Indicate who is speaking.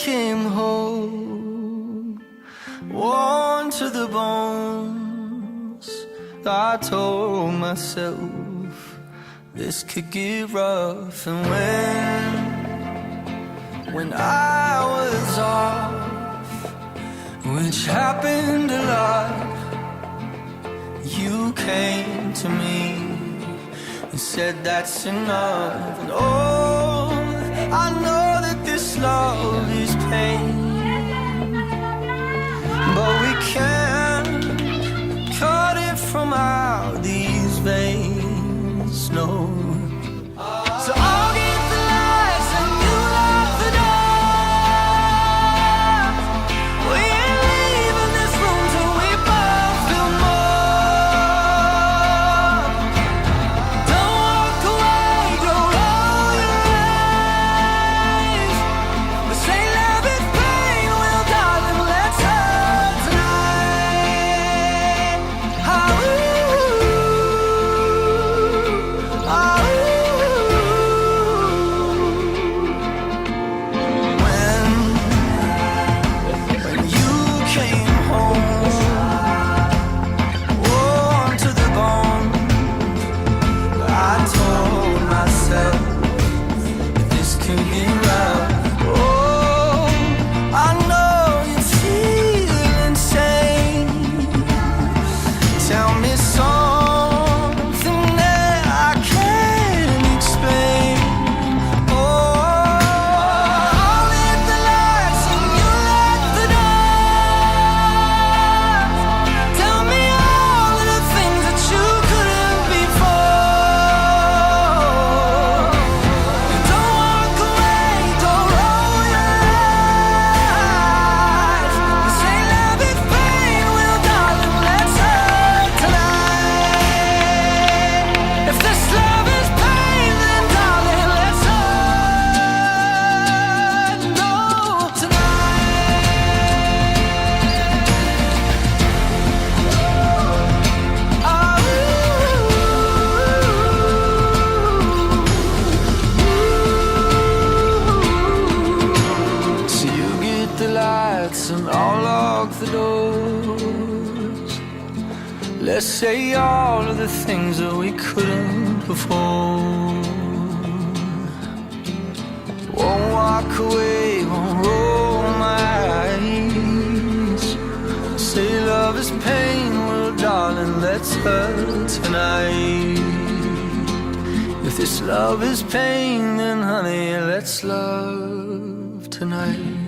Speaker 1: came home, worn to the bones, I told myself this could get rough. And when I was off, which happened a lot, you came to me and said that's enough. And oh, I know that this love is pain, but we can't cut it from out these veins, no. So I'll get the lights and you lock the door. We ain't leaving this room till we both feel more. Don't walk away, don't roll your eyes. But say love is pain, well darling, let's hurt tonight. When you came home, worn to the bone, I told myself that this could get rough. Oh, I know you feel insane. Tell me something that I can't explain. Oh, I'll lit the lights and you lock the door. Tell me all of the things that you couldn't before. Don't walk away, don't roll your eyes. Say love is pain, well darling, let's hurt tonight. If this love is pain, then darling, let's hurt, no, tonight. So you get the lights and I'll lock the doors. Let's say all of the things that we couldn't before. Won't walk away, won't roll my eyes. Say love is pain, well darling, let's hurt tonight. If this love is pain, then honey, let's love tonight.